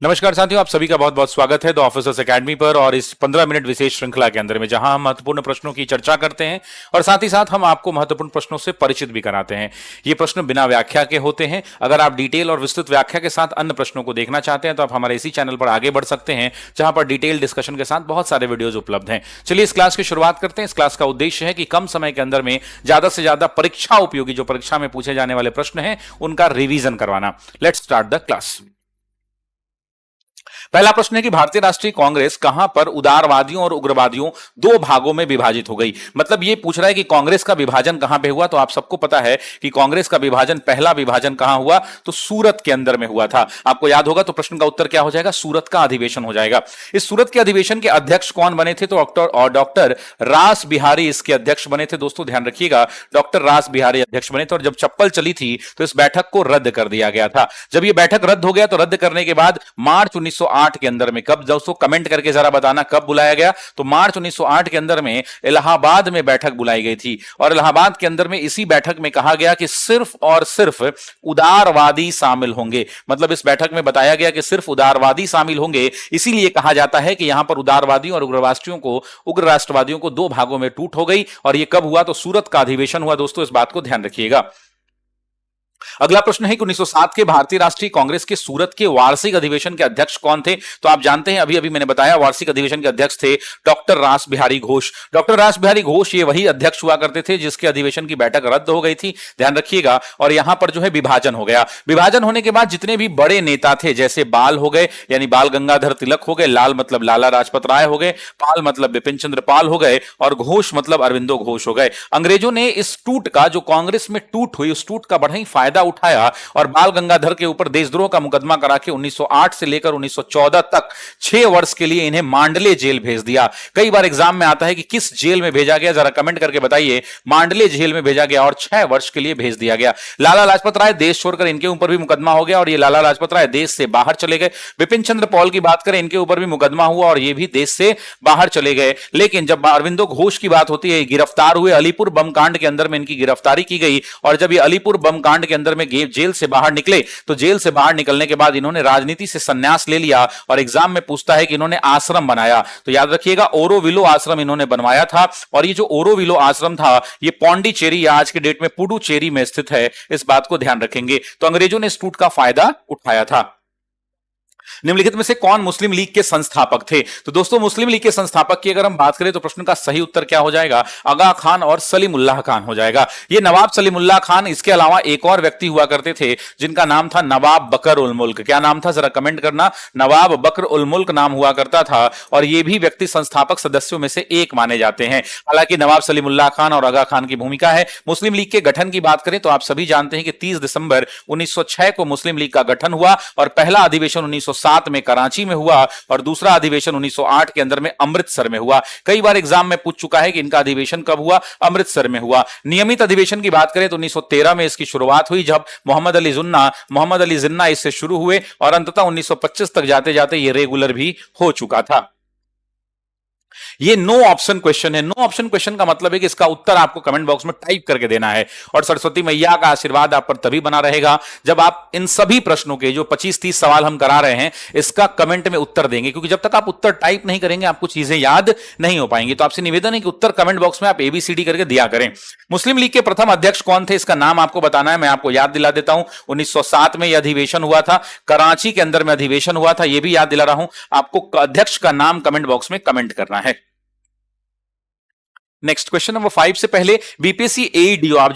नमस्कार साथियों, आप सभी का बहुत बहुत स्वागत है द ऑफिसर्स एकेडमी पर और इस 15 मिनट विशेष श्रृंखला के अंदर में जहां हम महत्वपूर्ण प्रश्नों की चर्चा करते हैं और साथ ही साथ हम आपको महत्वपूर्ण प्रश्नों से परिचित भी कराते हैं। ये प्रश्न बिना व्याख्या के होते हैं। अगर आप डिटेल और विस्तृत व्याख्या के साथ अन्य प्रश्नों को देखना चाहते हैं तो आप हमारे इसी चैनल पर आगे बढ़ सकते हैं, जहां पर डिटेल डिस्कशन के साथ बहुत सारे वीडियोज उपलब्ध हैं। चलिए इस क्लास की शुरुआत करते हैं। इस क्लास का उद्देश्य है कि कम समय के अंदर में ज्यादा से ज्यादा परीक्षा उपयोगी जो परीक्षा में पूछे जाने वाले प्रश्न हैं उनका रिवीजन करवाना। Let's start the class. पहला प्रश्न है कि भारतीय राष्ट्रीय कांग्रेस कहां पर उदारवादियों और उग्रवादियों दो भागों में विभाजित हो गई। मतलब यह पूछ रहा है कि कांग्रेस का विभाजन कहां पे हुआ। तो आप सबको पता है कि कांग्रेस का विभाजन, पहला विभाजन कहां हुआ, तो सूरत के अंदर में हुआ था। आपको याद होगा तो प्रश्न का उत्तर क्या हो जाएगा, सूरत का अधिवेशन हो जाएगा। इस सूरत के अधिवेशन के अध्यक्ष कौन बने थे, तो डॉक्टर रास बिहारी इसके अध्यक्ष बने थे। दोस्तों ध्यान रखिएगा, डॉक्टर रास बिहारी अध्यक्ष बने थे और जब चप्पल चली थी तो इस बैठक को रद्द कर दिया गया था। जब यह बैठक रद्द हो गया तो रद्द करने के बाद मार्च 1908 के अंदर में, कब दोस्तों कमेंट करके जरा बताना कब बुलाया गया, तो मार्च 1908 के अंदर में इलाहाबाद में बैठक बुलाई गई थी और इलाहाबाद के अंदर में इसी बैठक में कहा गया कि सिर्फ और सिर्फ उदारवादी शामिल होंगे। मतलब इस बैठक में बताया गया कि सिर्फ उदारवादी शामिल होंगे। इसीलिए कहा जाता है कि यहां पर उदारवादियों और उग्र राष्ट्रवादियों को दो भागों में टूट हो गई। और यह कब हुआ, तो सूरत का अधिवेशन हुआ। दोस्तों इस बात को ध्यान रखिएगा। अगला प्रश्न है कि 1907 के भारतीय राष्ट्रीय कांग्रेस के सूरत के वार्षिक अधिवेशन के अध्यक्ष कौन थे। तो आप जानते हैं, अभी अभी मैंने बताया, वार्षिक अधिवेशन के अध्यक्ष थे डॉक्टर रास बिहारी घोष। डॉक्टर रास बिहारी घोष ये वही अध्यक्ष हुआ करते थे जिसके अधिवेशन की बैठक रद्द हो गई थी, ध्यान रखिएगा। और यहां पर जो है विभाजन हो गया। विभाजन होने के बाद जितने भी बड़े नेता थे, जैसे बाल हो गए यानी बाल गंगाधर तिलक हो गए, लाल मतलब लाला लाजपत राय हो गए, पाल मतलब बिपिन चंद्र पाल हो गए और घोष मतलब अरविंदो घोष हो गए। अंग्रेजों ने इस टूट का, जो कांग्रेस में टूट हुई, उस टूट का बड़ा ही फायदा उठाया और बाल गंगाधर के ऊपर देशद्रोह का मुकदमा करा के 1908 से लेकर 1914 तक 6 वर्ष के लिए इन्हें मांडले जेल भेज दिया। कई बार एग्जाम में आता है कि किस जेल में भेजा गया, जरा कमेंट करके बताइए। मांडले जेल में भेजा गया और 6 वर्ष के लिए भेज दिया गया। लाला लाजपत राय देश छोड़कर इनके ऊपर भी मुकदमा हो गया और ये लाला लाजपत राय देश से बाहर चले गए। बिपिन चंद्र पॉल की बात करें, इनके ऊपर भी मुकदमा हुआ और ये भी देश से बाहर चले गए। लेकिन जब अरविंदो घोष की बात होती है, गिरफ्तार हुए, अलीपुर बम कांड के अंदर में इनकी गिरफ्तारी की गई और जब ये अलीपुर बम कांड के अंदर में जेल से बाहर निकले तो जेल से बाहर निकलने के बाद इन्होंने राजनीति से संन्यास ले लिया और एग्जाम में पूछता है कि इन्होंने आश्रम बनाया। तो याद रखिएगा, ओरोविलो आश्रम इन्होंने बनवाया था और ये जो ओरोविलो आश्रम था ये पौंडीचेरी या आज के डेट में पुडुचेरी में स्थित है। इस बात को ध्यान रखेंगे। तो अंग्रेजों ने इस टूट का फायदा उठाया था। निम्नलिखित में से कौन मुस्लिम लीग के संस्थापक थे। तो दोस्तों मुस्लिम लीग के संस्थापक की अगर हम बात करें तो प्रश्न का सही उत्तर क्या हो जाएगा, आगा खान और सलीमुल्लाह खान हो जाएगा। ये नवाब सलीमुल्लाह खान, इसके अलावा एक और व्यक्ति हुआ करते थे जिनका नाम था नवाब बकर उल मुल्क। क्या नाम था, जरा कमेंट करना। नवाब बकर उल मुल्क नाम हुआ करता था और ये भी व्यक्ति संस्थापक सदस्यों में से एक माने जाते हैं। हालांकि नवाब सलीमुल्लाह खान और आगा खान की भूमिका है। मुस्लिम लीग के गठन की बात करें तो आप सभी जानते हैं कि 30 दिसंबर 1906 को मुस्लिम लीग का गठन हुआ और पहला अधिवेशन 1907 में कराची में हुआ और दूसरा अधिवेशन 1908 के अंदर में अमृतसर में हुआ। कई बार एग्जाम में पूछ चुका है कि इनका अधिवेशन कब हुआ, अमृतसर में हुआ। नियमित अधिवेशन की बात करें तो 1913 में इसकी शुरुआत हुई जब मोहम्मद अली जिन्ना इससे शुरू हुए और अंततः 1925 तक जाते जाते ये रेगुलर भी हो चुका था। ये नो ऑप्शन क्वेश्चन है। नो ऑप्शन क्वेश्चन का मतलब है कि इसका उत्तर आपको कमेंट बॉक्स में टाइप करके देना है और सरस्वती मैया का आशीर्वाद आप पर तभी बना रहेगा जब आप इन सभी प्रश्नों के जो 25-30 सवाल हम करा रहे हैं इसका कमेंट में उत्तर देंगे, क्योंकि जब तक आप उत्तर टाइप नहीं करेंगे आपको चीजें याद नहीं हो पाएंगी। तो आपसे निवेदन है कि उत्तर कमेंट बॉक्स में आप ABCD करके दिया करें। मुस्लिम लीग के प्रथम अध्यक्ष कौन थे, इसका नाम आपको बताना है। मैं आपको याद दिला देता हूं, 1907 में यह अधिवेशन हुआ था, कराची के अंदर में अधिवेशन हुआ था, यह भी याद दिला रहा हूं। आपको अध्यक्ष का नाम कमेंट बॉक्स में कमेंट करना है। नेक्स्ट क्वेश्चन नंबर 5 से पहले बीपीएससी AEDO आप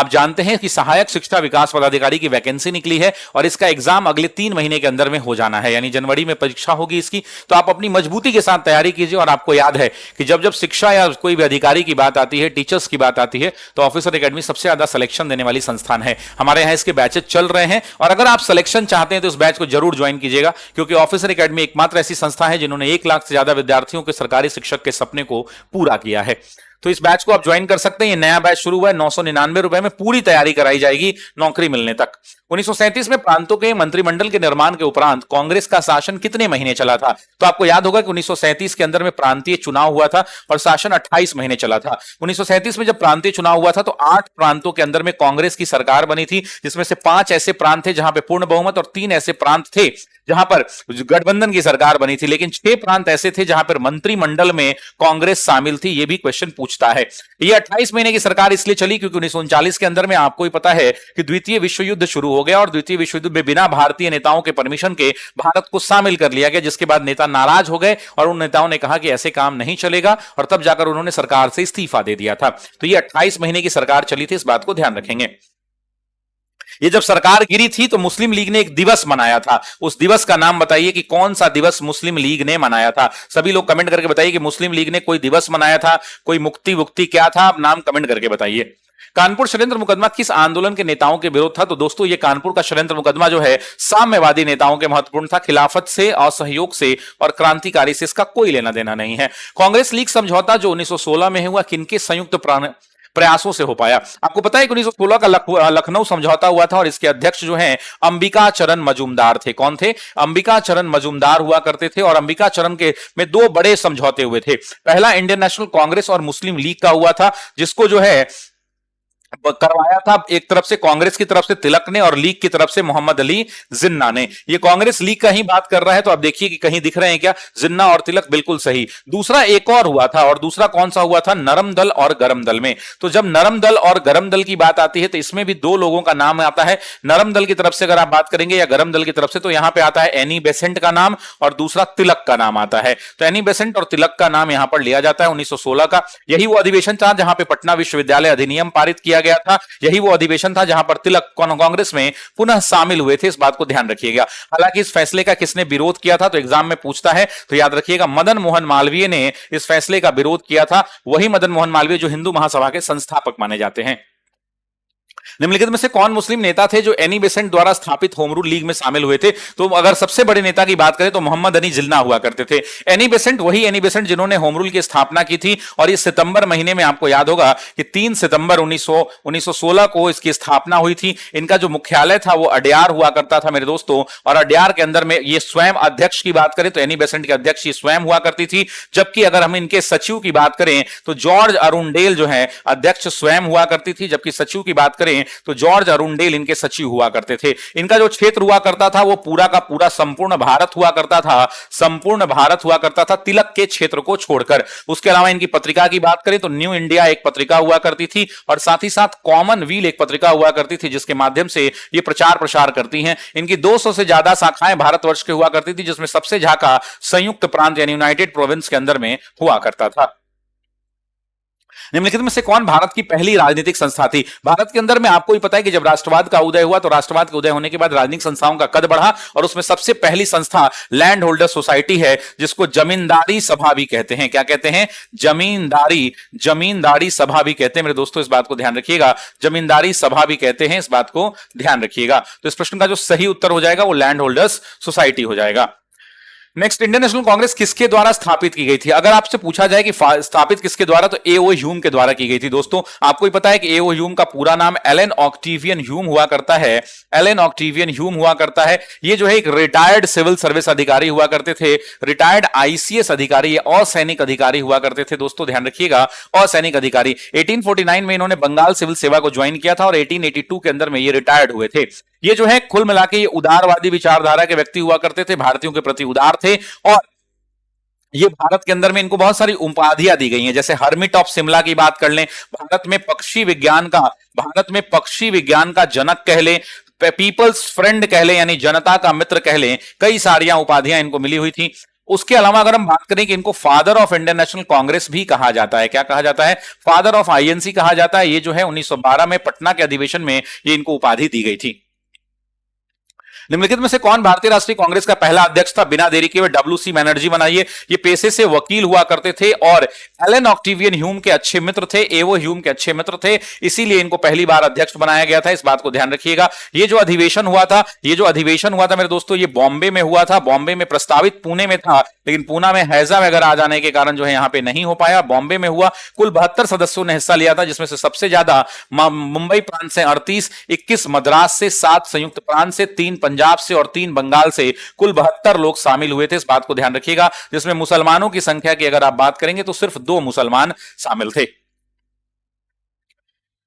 जानते हैं कि सहायक शिक्षा विकास पदाधिकारी की वैकेंसी निकली है और इसका एग्जाम अगले 3 महीने के अंदर में हो जाना है, यानी जनवरी में परीक्षा होगी इसकी। तो आप अपनी मजबूती के साथ तैयारी कीजिए और आपको याद है कि जब जब शिक्षा या कोई भी अधिकारी की बात आती है, टीचर्स की बात आती है, तो ऑफिसर एकेडमी सबसे ज्यादा सिलेक्शन देने वाली संस्थान है। हमारे यहाँ इसके बैचेज चल रहे हैं और अगर आप सिलेक्शन चाहते हैं तो इस बैच को जरूर ज्वाइन कीजिएगा, क्योंकि ऑफिसर एकेडमी एकमात्र ऐसी संस्था है जिन्होंने 1 लाख से ज्यादा विद्यार्थियों के सरकारी शिक्षक के सपने को पूरा किया है। तो इस बैच को आप ज्वाइन कर सकते हैं। ये नया बैच शुरू हुआ है, 999 रुपए में पूरी तैयारी कराई जाएगी नौकरी मिलने तक। 1937 में प्रांतों के मंत्रिमंडल के निर्माण के उपरांत कांग्रेस का शासन कितने महीने चला था? तो आपको याद होगा कि 1937 के अंदर में प्रांतीय चुनाव हुआ था और शासन 28 महीने चला था। 1937 में जब प्रांतीय चुनाव हुआ था तो 8 प्रांतों के अंदर में कांग्रेस की सरकार बनी थी, जिसमें से 5 ऐसे प्रांत थे जहां पे पूर्ण बहुमत और 3 ऐसे प्रांत थे जहां पर गठबंधन की सरकार बनी थी, लेकिन 6 प्रांत ऐसे थे जहां पर मंत्रिमंडल में कांग्रेस शामिल थी। यह भी क्वेश्चन पूछता है। ये 28 महीने की सरकार इसलिए चली क्योंकि 1939 के अंदर में आपको ही पता है कि द्वितीय विश्व युद्ध शुरू हो गया और द्वितीय विश्व युद्ध में बिना भारतीय नेताओं के परमिशन के भारत को शामिल कर लिया गया, जिसके बाद नेता नाराज हो गए और उन नेताओं ने कहा कि ऐसे काम नहीं चलेगा और तब जाकर उन्होंने सरकार से इस्तीफा दे दिया था। तो ये 28 महीने की सरकार चली थी, इस बात को ध्यान रखेंगे। ये जब सरकार गिरी थी तो मुस्लिम लीग ने एक दिवस मनाया था। उस दिवस का नाम बताइए कि कौन सा दिवस मुस्लिम लीग ने मनाया था। सभी लोग कमेंट करके बताइए कि मुस्लिम लीग ने कोई दिवस मनाया था, कोई मुक्ति वुक्ति क्या था, आप नाम कमेंट करके बताइए। कानपुर षड्यंत्र मुकदमा किस आंदोलन के नेताओं के विरोध था? तो दोस्तों ये कानपुर का षड्यंत्र मुकदमा जो है साम्यवादी नेताओं के महत्वपूर्ण था। खिलाफत से, असहयोग से और क्रांतिकारी से इसका कोई लेना देना नहीं है। कांग्रेस लीग समझौता जो 1916 में हुआ किनके संयुक्त प्रयासों से हो पाया? आपको पता है कि 1916 का लखनऊ समझौता हुआ था और इसके अध्यक्ष जो हैं अंबिका चरण मजूमदार थे। कौन थे? अंबिका चरण मजूमदार हुआ करते थे। और अंबिका चरण के में दो बड़े समझौते हुए थे। पहला इंडियन नेशनल कांग्रेस और मुस्लिम लीग का हुआ था, जिसको जो है करवाया था एक तरफ से कांग्रेस की तरफ से तिलक ने और लीग की तरफ से मोहम्मद अली जिन्ना ने। ये कांग्रेस लीग का ही बात कर रहा है, तो आप देखिए कि कहीं दिख रहे हैं क्या जिन्ना और तिलक? बिल्कुल सही। दूसरा एक और हुआ था, और दूसरा कौन सा हुआ था? नरम दल और गरम दल में। तो जब नरम दल और गरम दल की बात आती है तो इसमें भी दो लोगों का नाम आता है। नरम दल की तरफ से अगर आप बात करेंगे या गरम दल की तरफ से, तो यहां पर आता है एनी बेसेंट का नाम और दूसरा तिलक का नाम आता है। तो एनी बेसेंट और तिलक का नाम यहां पर लिया जाता है 1916 का। यही वो अधिवेशन था जहां पर पटना विश्वविद्यालय अधिनियम पारित किया गया था। यही वो अधिवेशन था जहां पर तिलक कांग्रेस में पुनः शामिल हुए थे। इस बात को ध्यान रखिएगा। हालांकि इस फैसले का किसने विरोध किया था तो एग्जाम में पूछता है, तो याद रखिएगा मदन मोहन मालवीय ने इस फैसले का विरोध किया था। वही मदन मोहन मालवीय जो हिंदू महासभा के संस्थापक माने जाते हैं। निम्नलिखित में से कौन मुस्लिम नेता थे जो एनी बेसेंट द्वारा स्थापित होम रूल लीग में शामिल हुए थे? तो अगर सबसे बड़े नेता की बात करें तो मोहम्मद अली जिन्ना हुआ करते थे। एनी बेसेंट वही एनी बेसेंट जिन्होंने होम रूल की स्थापना की थी और इस सितंबर महीने में आपको याद होगा कि 3 सितंबर 1916 को इसकी स्थापना हुई थी। इनका जो मुख्यालय था वो अड्यार हुआ करता था मेरे दोस्तों, और अड्यार के अंदर में ये स्वयं अध्यक्ष की बात करें तो एनी बेसेंट के अध्यक्ष ये स्वयं हुआ करती थी। जबकि अगर हम इनके सचिव की बात करें तो जॉर्ज अरुणडेल जो है अध्यक्ष स्वयं हुआ करती थी, जबकि सचिव की बात करें तो जॉर्ज अरुणडेल इनके सचिव हुआ करते थे। इनका जो क्षेत्र हुआ करता था वो पूरा का पूरा संपूर्ण भारत हुआ करता था, संपूर्ण भारत हुआ करता था तिलक के क्षेत्र को छोड़कर। उसके अलावा इनकी पत्रिका की बात करें तो न्यू इंडिया एक पत्रिका हुआ करती थी और साथ ही साथ कॉमनवेल्थ एक पत्रिका हुआ करती थी, जिसके माध्यम से ये प्रचार प्रसार करती हैं। इनकी 200 से ज्यादा शाखाएं भारतवर्ष के हुआ करती थी, जिसमें सबसे ज्यादा संयुक्त प्रांत यानी यूनाइटेड प्रोविंस के अंदर में हुआ करता था। निम्नलिखित में से कौन भारत की पहली राजनीतिक संस्था थी? भारत के अंदर में आपको ही पता है कि जब राष्ट्रवाद का उदय हुआ तो राष्ट्रवाद के उदय होने के बाद राजनीतिक संस्थाओं का कद बढ़ा और उसमें सबसे पहली संस्था लैंड होल्डर सोसाइटी है, जिसको जमींदारी सभा भी कहते हैं। क्या कहते हैं? जमींदारी सभा भी कहते हैं मेरे दोस्तों, इस बात को ध्यान रखिएगा। जमींदारी सभा भी कहते हैं, इस बात को ध्यान रखिएगा। तो इस प्रश्न का जो सही उत्तर हो जाएगा वो लैंड होल्डर्स सोसाइटी हो जाएगा। नेक्स्ट, इंडियन नेशनल कांग्रेस किसके द्वारा स्थापित की गई थी? अगर आपसे पूछा जाए कि स्थापित किसके द्वारा, तो एओ ह्यूम के द्वारा की गई थी। दोस्तों आपको ही पता है कि एओ ह्यूम का पूरा नाम एलन ऑक्टेवियन ह्यूम हुआ करता है। एलन ऑक्टेवियन ह्यूम हुआ करता है। ये जो है एक रिटायर्ड सिविल सर्विस अधिकारी हुआ करते थे, रिटायर्ड आईसीएस अधिकारी, असैनिक अधिकारी हुआ करते थे। दोस्तों ध्यान रखिएगा, असैनिक अधिकारी। 1849 में इन्होंने बंगाल सिविल सेवा को ज्वाइन किया था और 1882 के अंदर में ये रिटायर्ड हुए थे। ये जो है कुल मिलाकर ये उदारवादी विचारधारा के व्यक्ति हुआ करते थे, भारतीयों के प्रति उदार थे और ये भारत के अंदर में इनको बहुत सारी उपाधियां दी गई हैं। जैसे हर्मिट ऑफ शिमला की बात कर लें, भारत में पक्षी विज्ञान का जनक कह लें, पीपल्स फ्रेंड कह लें यानी जनता का मित्र कह लें, कई सारी उपाधियां इनको मिली हुई थी। उसके अलावा अगर हम बात करें कि इनको father of Indian national Congress भी कहा जाता है। क्या कहा जाता है? फादर ऑफ आईएनसी कहा जाता है। ये जो है 1912 में पटना के अधिवेशन में ये इनको उपाधि दी गई थी। निम्नलिखित में से कौन भारतीय राष्ट्रीय कांग्रेस का पहला अध्यक्ष था? बिना देरी किए डब्ल्यू.सी. बनर्जी बनाइए। ये पेशे से वकील हुआ करते थे और एलन ऑक्टेवियन ह्यूम के अच्छे मित्र थे, एवो ह्यूम के अच्छे मित्र थे, इसीलिए इनको पहली बार अध्यक्ष बनाया गया था। इस बात को ध्यान रखिएगा। ये जो अधिवेशन हुआ था मेरे दोस्तों, ये बॉम्बे में हुआ था। बॉम्बे में प्रस्तावित पुणे में था, लेकिन पुणे में हैजा वगैरह आ जाने के कारण जो है यहां पे नहीं हो पाया। बॉम्बे में हुआ। कुल 72 सदस्यों ने हिस्सा लिया था, जिसमें से सबसे ज्यादा मुंबई प्रांत से 38, 21 मद्रास से, 7 संयुक्त प्रांत से, 3 पंजाब से और 3 बंगाल से कुल 72 लोग शामिल हुए थे। इस बात को ध्यान रखिएगा, जिसमें मुसलमानों की संख्या की अगर आप बात करेंगे तो सिर्फ 2 मुसलमान शामिल थे।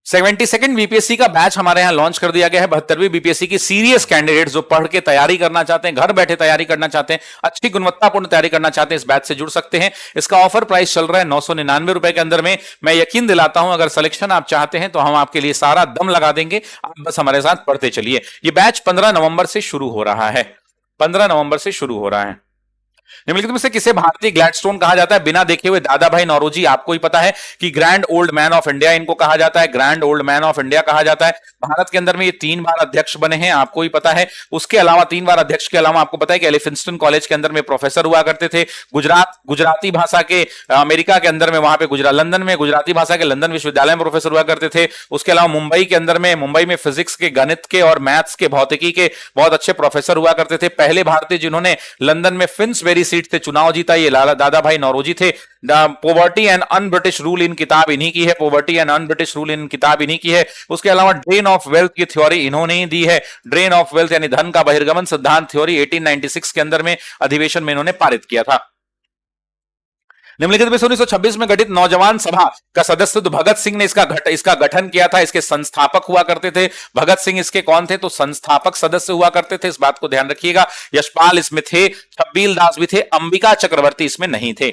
72nd बीपीएससी का बैच हमारे यहां लॉन्च कर दिया गया है। 72वीं बीपीएससी की सीरियस कैंडिडेट्स जो पढ़ के तैयारी करना चाहते हैं, घर बैठे तैयारी करना चाहते हैं, अच्छी गुणवत्तापूर्ण तैयारी करना चाहते हैं, इस बैच से जुड़ सकते हैं। इसका ऑफर प्राइस चल रहा है 999 रुपए के अंदर में। मैं यकीन दिलाता हूं अगर सिलेक्शन आप चाहते हैं तो हम आपके लिए सारा दम लगा देंगे, आप बस हमारे साथ पढ़ते चलिए। ये बैच 15 नवंबर से शुरू हो रहा है, 15 नवंबर से शुरू हो रहा है। निम्नलिखित में से किसे भारतीय ग्लैडस्टोन कहा जाता है? बिना देखे हुए दादा भाई नौरोजी, आपको ही पता है कि grand old man of India इनको कहा जाता है, grand old man of India कहा जाता है। भारत के अंदर में ये 3 बार अध्यक्ष बने हैं, आपको ही पता है। उसके अलावा 3 बार अध्यक्ष के अलावा आपको पता है कि एलिफिंस्टन कॉलेज के अंदर में प्रोफेसर हुआ करते थे। गुजराती भाषा के अमेरिका के अंदर में वहां पे लंदन में गुजराती भाषा के लंदन विश्वविद्यालय में प्रोफेसर हुआ करते थे। उसके अलावा मुंबई के अंदर में मुंबई में फिजिक्स के, गणित के और मैथ्स के, भौतिकी के बहुत अच्छे प्रोफेसर हुआ करते थे। पहले भारतीय जिन्होंने लंदन में फिन्सबेरी सीट से चुनाव जीता ये दादा भाई नौरोजी थे। Poverty and un British rule in किताब इन्हीं की है, poverty and un British rule in किताब इन्हीं की है। उसके अलावा ड्रेन ऑफ वेल्थ की थ्योरी इन्होंने ही दी है, ड्रेन ऑफ वेल्थ यानी धन का बहिर्गमन सिद्धांत थ्योरी 1896 के अंदर में अधिवेशन में इन्होंने पारित किया था। निम्नलिखित में 1926 में गठित नौजवान सभा का सदस्य तो भगत सिंह ने इसका गठन किया था। इसके संस्थापक हुआ करते थे भगत सिंह। इसके कौन थे? तो संस्थापक सदस्य हुआ करते थे, इस बात को ध्यान रखिएगा। यशपाल इसमें थे, छब्बील दास भी थे, अंबिका चक्रवर्ती इसमें नहीं थे।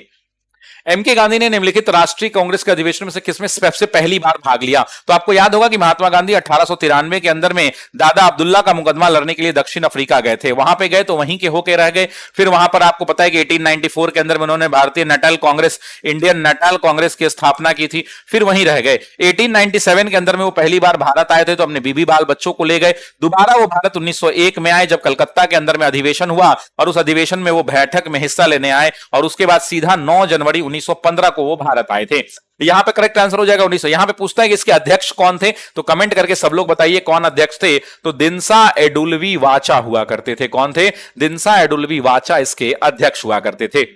एम के गांधी ने निम्नलिखित राष्ट्रीय कांग्रेस के अधिवेशन में से किसमें सबसे पहली बार भाग लिया? तो आपको याद होगा कि महात्मा गांधी 1893 के अंदर में दादा अब्दुल्ला का मुकदमा लड़ने के लिए दक्षिण अफ्रीका गए थे। वहां पे गए तो वहीं के होके रह गए। फिर वहां पर आपको पता है कि 1894 के अंदर में उन्होंने भारतीय Natal Congress, Indian Natal Congress की स्थापना की थी, फिर वहीं रह गए। 1897 के अंदर में वो पहली बार भारत आए थे तो अपने बीबी बाल बच्चों को ले गए। दोबारा वो भारत 1901 में आए जब कलकत्ता के अंदर में अधिवेशन हुआ और उस अधिवेशन में वो बैठक में हिस्सा लेने आए और उसके बाद सीधा 9 जनवरी 1915 को वो भारत आए थे। यहां पे करेक्ट आंसर हो जाएगा 1900। यहां पे पूछता है कि इसके अध्यक्ष कौन थे, तो कमेंट करके सब लोग बताइए कौन अध्यक्ष थे। तो दिनसा एडुल्वी वाचा हुआ करते थे। कौन थे? दिनसा एडुल्वी वाचा इसके अध्यक्ष हुआ करते थे।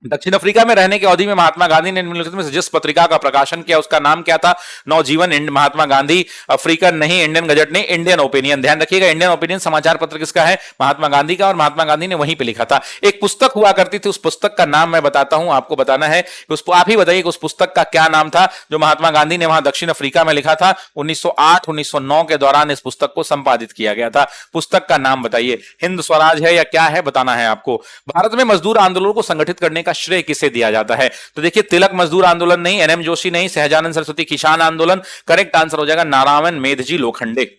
दक्षिण अफ्रीका में रहने की अवधि में महात्मा गांधी ने निम्नलिखित में से जिस पत्रिका का प्रकाशन किया उसका नाम क्या था? नवजीवन महात्मा गांधी। अफ्रीकन नहीं, इंडियन गजट नहीं, इंडियन ओपिनियन। ध्यान रखिएगा, इंडियन ओपिनियन समाचार पत्र किसका है? महात्मा गांधी का, और महात्मा गांधी ने वहीं पे लिखा था। एक पुस्तक हुआ करती थी, उस पुस्तक का नाम मैं बताता हूं, आपको बताना है। आप ही बताइए कि उस पुस्तक का क्या नाम था जो महात्मा गांधी ने वहां दक्षिण अफ्रीका में लिखा था। 1908-1909 के दौरान इस पुस्तक को संपादित किया गया था। पुस्तक का नाम बताइए। हिंद स्वराज है या क्या है, बताना है आपको। भारत में मजदूर आंदोलन को संगठित करने का श्रेय किसे दिया जाता है? तो देखिए, तिलक मजदूर आंदोलन नहीं, एनएम जोशी नहीं, सहजानंद सरस्वती किसान आंदोलन। करेक्ट आंसर हो जाएगा नारायण मेधजी लोखंडे।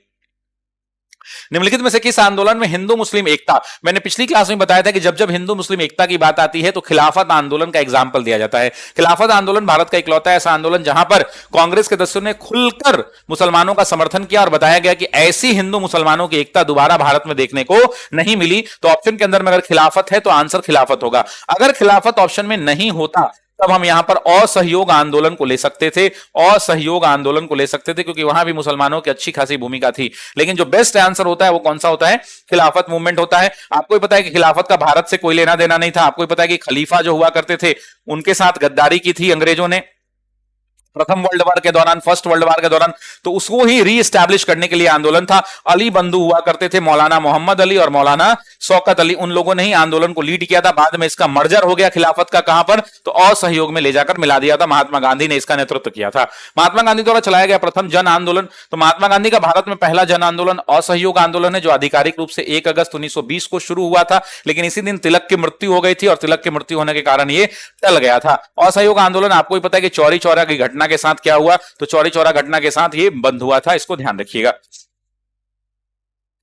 निम्नलिखित में से किस आंदोलन में हिंदू मुस्लिम एकता? मैंने पिछली क्लास में बताया था कि जब जब हिंदू मुस्लिम एकता की बात आती है तो खिलाफत आंदोलन का एग्जाम्पल दिया जाता है। खिलाफत आंदोलन भारत का इकलौता ऐसा आंदोलन जहां पर कांग्रेस के सदस्यों ने खुलकर मुसलमानों का समर्थन किया और बताया गया कि ऐसी हिंदू मुसलमानों की एकता दोबारा भारत में देखने को नहीं मिली। तो ऑप्शन के अंदर में अगर खिलाफत है तो आंसर खिलाफत होगा। अगर खिलाफत ऑप्शन में नहीं होता तब हम यहां पर असहयोग आंदोलन को ले सकते थे, असहयोग आंदोलन को ले सकते थे, क्योंकि वहां भी मुसलमानों की अच्छी खासी भूमिका थी। लेकिन जो बेस्ट आंसर होता है वो कौन सा होता है? खिलाफत मूवमेंट होता है। आपको ही पता है कि खिलाफत का भारत से कोई लेना देना नहीं था। आपको ही पता है कि खलीफा जो हुआ करते थे उनके साथ गद्दारी की थी अंग्रेजों ने प्रथम वर्ल्ड वार के दौरान, फर्स्ट वर्ल्ड वार के दौरान। तो उसको ही रीएस्टैब्लिश करने के लिए आंदोलन था। अली बंधु हुआ करते थे, मौलाना मोहम्मद अली और मौलाना शौकत अली, उन लोगों ने ही आंदोलन को लीड किया था। बाद में इसका मर्जर हो गया खिलाफत का, कहां पर? तो असहयोग में ले जाकर मिला दिया था। महात्मा गांधी ने इसका नेतृत्व किया था। महात्मा गांधी द्वारा चलाया गया प्रथम जन आंदोलन। तो महात्मा गांधी का भारत में पहला जन आंदोलन असहयोग आंदोलन है, जो आधिकारिक रूप से 1 अगस्त 1920 को शुरू हुआ था। लेकिन इसी दिन तिलक की मृत्यु हो गई थी और तिलक की मृत्यु होने के कारण ये टल गया था। असहयोग आंदोलन आपको ही पता है कि चौरी चौरा की घटना के साथ क्या हुआ? तो चौरी चौरा घटना के साथ ये बंद हुआ था, इसको ध्यान रखिएगा।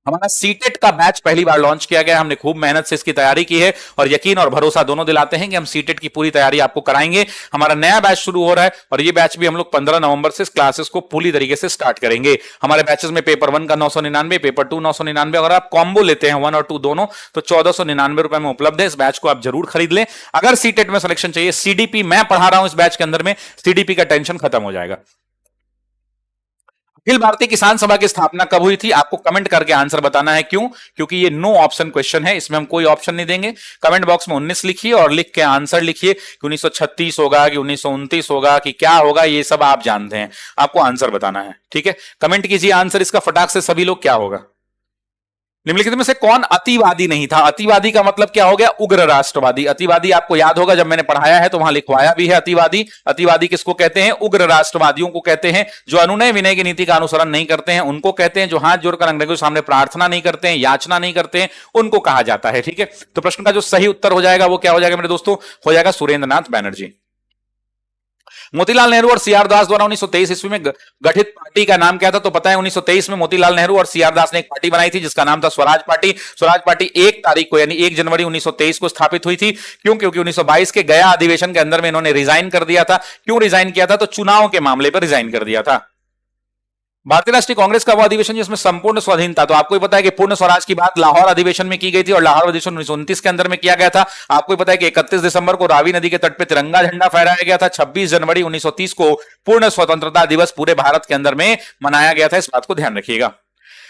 हमारा सीटेट का बैच पहली बार लॉन्च किया गया। हमने खूब मेहनत से इसकी तैयारी की है और यकीन और भरोसा दोनों दिलाते हैं कि हम सीटेट की पूरी तैयारी आपको कराएंगे। हमारा नया बैच शुरू हो रहा है और ये बैच भी हम लोग 15 नवंबर से क्लासेस को पूरी तरीके से स्टार्ट करेंगे। हमारे बैचेस में पेपर 1 का 999, पेपर 2 999। अगर आप कॉम्बो लेते हैं 1 और 2 दोनों तो 1499 रुपए में उपलब्ध है। इस बैच को आप जरूर खरीद लें। अगर सीटेट में सिलेक्शन चाहिए, सीडीपी मैं पढ़ा रहा हूं इस बैच के अंदर में, सीडीपी का टेंशन खत्म हो जाएगा। अखिल भारतीय किसान सभा की स्थापना कब हुई थी? आपको कमेंट करके आंसर बताना है। क्यों? क्योंकि ये नो ऑप्शन क्वेश्चन है, इसमें हम कोई ऑप्शन नहीं देंगे। कमेंट बॉक्स में 19 लिखिए और लिख के आंसर लिखिए कि 1936 होगा कि 1929 होगा कि क्या होगा, ये सब आप जानते हैं, आपको आंसर बताना है। ठीक है, कमेंट कीजिए आंसर इसका फटाक से सभी लोग। क्या होगा? निम्नलिखित में से कौन अतिवादी नहीं था? अतिवादी का मतलब क्या हो गया? उग्र राष्ट्रवादी। अतिवादी आपको याद होगा, जब मैंने पढ़ाया है तो वहां लिखवाया भी है अतिवादी। अतिवादी किसको कहते हैं? उग्र राष्ट्रवादियों को कहते हैं। जो अनुनय विनय की नीति का अनुसरण नहीं करते हैं उनको कहते हैं। जो हाथ जोड़कर अंग्रेजों के सामने प्रार्थना नहीं करते हैं, याचना नहीं करते हैं, उनको कहा जाता है। ठीक है, तो प्रश्न का जो सही उत्तर हो जाएगा वो क्या हो जाएगा मेरे दोस्तों? हो जाएगा सुरेंद्र नाथ बैनर्जी। मोतीलाल नेहरू और सीआर दास द्वारा 1923 ईस्वी में गठित पार्टी का नाम क्या था? तो पता है 1923 में मोतीलाल नेहरू और सीआर दास ने एक पार्टी बनाई थी जिसका नाम था स्वराज पार्टी। स्वराज पार्टी 1 तारीख को यानी 1 जनवरी 1923 को स्थापित हुई थी। क्यों? क्योंकि 1922 के गया अधिवेशन के अंदर में इन्होंने रिजाइन कर दिया था। क्यों रिजाइन किया था? तो चुनाव के मामले पर रिजाइन कर दिया था। भारतीय राष्ट्रीय कांग्रेस का वो अधिवेशन जिसमें संपूर्ण स्वाधीनता, तो आपको ही पता है कि पूर्ण स्वराज की बात लाहौर अधिवेशन में की गई थी और लाहौर अधिवेशन 1929 के अंदर में किया गया था। आपको ही पता है कि 31 दिसंबर को रावी नदी के तट पे तिरंगा झंडा फहराया गया था। 26 जनवरी 1930 को पूर्ण स्वतंत्रता दिवस पूरे भारत के अंदर में मनाया गया था। इस बात को ध्यान रखिएगा।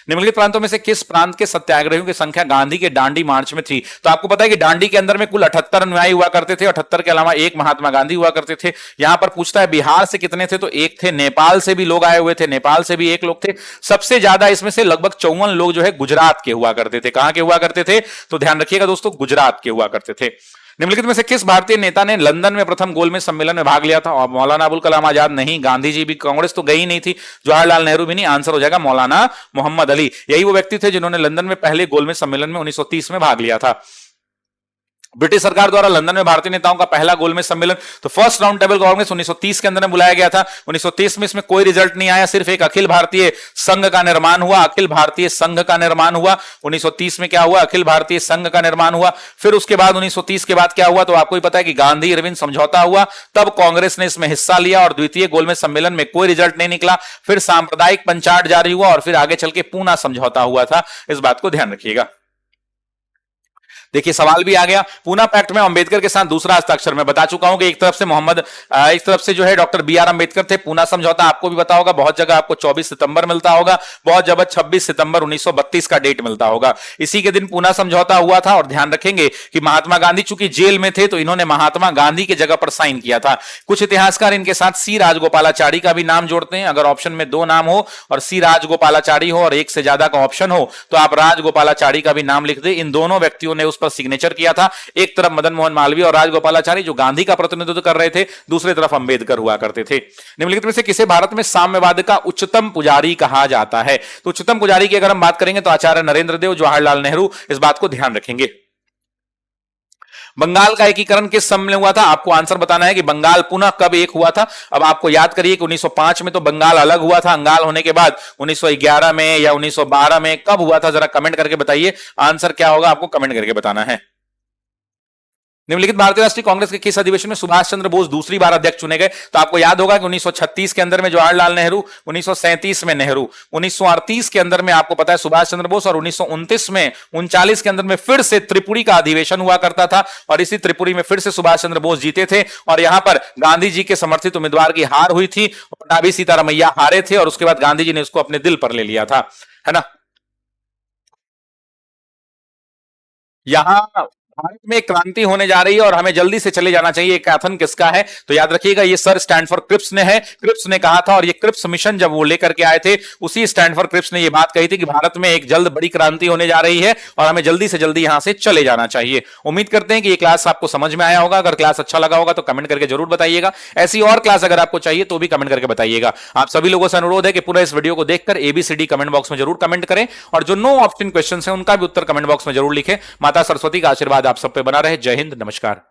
निम्नलिखित प्रांतों में से किस प्रांत के सत्याग्रहियों की संख्या गांधी के दांडी मार्च में थी? तो आपको पता है कि दांडी के अंदर में कुल 78 अनुयायी हुआ करते थे। 78 के अलावा एक महात्मा गांधी हुआ करते थे। यहां पर पूछता है बिहार से कितने थे? तो एक थे। नेपाल से भी लोग आए हुए थे, नेपाल से भी एक लोग थे। सबसे ज्यादा इसमें से लगभग 54 लोग जो है गुजरात के हुआ करते थे। कहां के हुआ करते थे? तो ध्यान रखिएगा दोस्तों, गुजरात के हुआ करते थे। निम्नलिखित में से किस भारतीय नेता ने लंदन में प्रथम गोलमेज सम्मेलन में भाग लिया था? और मौलाना अबुल कलाम आजाद नहीं, गांधी जी भी, कांग्रेस तो गई नहीं थी, जवाहरलाल नेहरू भी नहीं। आंसर हो जाएगा मौलाना मोहम्मद अली। यही वो व्यक्ति थे जिन्होंने लंदन में पहले गोलमेज सम्मेलन में 1930 में भाग लिया था। ब्रिटिश सरकार द्वारा लंदन में भारतीय नेताओं का पहला गोलमेज सम्मेलन, तो फर्स्ट राउंड टेबल कांग्रेस 1930 के अंदर में बुलाया गया था। 1930 में इसमें कोई रिजल्ट नहीं आया, सिर्फ एक अखिल भारतीय संघ का निर्माण हुआ। अखिल भारतीय संघ का निर्माण हुआ 1930 में। क्या हुआ? अखिल भारतीय संघ का निर्माण हुआ। फिर उसके बाद 1930 के बाद क्या हुआ? तो आपको ही पता है कि गांधी इरविन समझौता हुआ, तब कांग्रेस ने इसमें हिस्सा लिया और द्वितीय गोलमेज सम्मेलन में कोई रिजल्ट नहीं निकला। फिर सांप्रदायिक पंचाट जारी हुआ और फिर आगे चल के पूना समझौता हुआ था। इस बात को ध्यान रखिएगा। देखिए सवाल भी आ गया, पूना पैक्ट में अंबेडकर के साथ दूसरा हस्ताक्षर। मैं बता चुका हूं कि एक तरफ से जो है डॉक्टर बी आर अंबेडकर थे। पूना समझौता आपको भी पता होगा, बहुत जगह आपको 24 सितंबर मिलता होगा, बहुत जगह 26 सितंबर 1932 का डेट मिलता होगा। इसी के दिन पूना समझौता हुआ था। और ध्यान रखेंगे कि महात्मा गांधी चूंकि जेल में थे तो इन्होंने महात्मा गांधी की जगह पर साइन किया था। कुछ इतिहासकार इनके साथ सी राजगोपालाचारी का भी नाम जोड़ते हैं। अगर ऑप्शन में 2 नाम हो और सी राजगोपालाचारी हो और एक से ज्यादा का ऑप्शन हो तो आप राजगोपालाचारी का भी नाम लिख दे। इन दोनों व्यक्तियों ने उस पर सिग्नेचर किया था। एक तरफ मदन मोहन मालवीय और राजगोपालाचारी जो गांधी का प्रतिनिधित्व कर रहे थे, दूसरी तरफ अंबेडकर हुआ करते थे। निम्नलिखित में से किसे भारत में साम्यवाद का उच्चतम पुजारी कहा जाता है? तो उच्चतम पुजारी की अगर हम बात करेंगे तो आचार्य नरेंद्र देव, जवाहरलाल नेहरू। इस बात को ध्यान रखेंगे। बंगाल का एकीकरण किस सन में हुआ था? आपको आंसर बताना है कि बंगाल पुनः कब एक हुआ था। अब आपको याद करिए कि 1905 में तो बंगाल अलग हुआ था। अंगाल होने के बाद 1911 में या 1912 में कब हुआ था? जरा कमेंट करके बताइए। आंसर क्या होगा आपको कमेंट करके बताना है। निम्नलिखित भारतीय राष्ट्रीय कांग्रेस के किस अधिवेशन में सुभाष चंद्र बोस दूसरी बार अध्यक्ष चुने गए? तो आपको याद होगा कि 1936 के अंदर में जवाहरलाल नेहरू, 1937 में नेहरू, 1938 के अंदर में आपको पता है सुभाष चंद्र बोस और 1929 में 39 के अंदर में फिर से त्रिपुरी का अधिवेशन हुआ करता था और इसी त्रिपुरी में फिर से सुभाष चंद्र बोस जीते थे और यहां पर गांधी जी के समर्थित उम्मीदवार की हार हुई थी। पट्टाभी सीतारामैया हारे थे और उसके बाद गांधी जी ने उसको अपने दिल पर ले लिया था, है ना। यहां भारत में एक क्रांति होने जा रही है और हमें जल्दी से चले जाना चाहिए। कैथन किसका है? तो याद रखिएगा ये सर स्टैनफोर्ड क्रिप्स ने है। क्रिप्स ने कहा था और ये क्रिप्स मिशन जब वो लेकर के आए थे उसी स्टैनफोर्ड क्रिप्स ने ये बात कही थी कि भारत में एक जल्द बड़ी क्रांति होने जा रही है और हमें जल्दी से जल्दी यहां से चले जाना चाहिए। उम्मीद करते हैं कि ये क्लास आपको समझ में आया होगा। अगर क्लास अच्छा लगा होगा तो कमेंट करके जरूर बताइएगा। ऐसी और क्लास अगर आपको चाहिए तो भी कमेंट करके बताइएगा। आप सभी लोगों से अनुरोध है कि पूरा इस वीडियो को देखकर एबीसीडी कमेंट बॉक्स में जरूर कमेंट करें और जो नो ऑप्शन क्वेश्चन है उनका भी उत्तर कमेंट बॉक्स में जरूर लिखें। माता सरस्वती का आशीर्वाद आप सब पे बना रहे। जय हिंद, नमस्कार।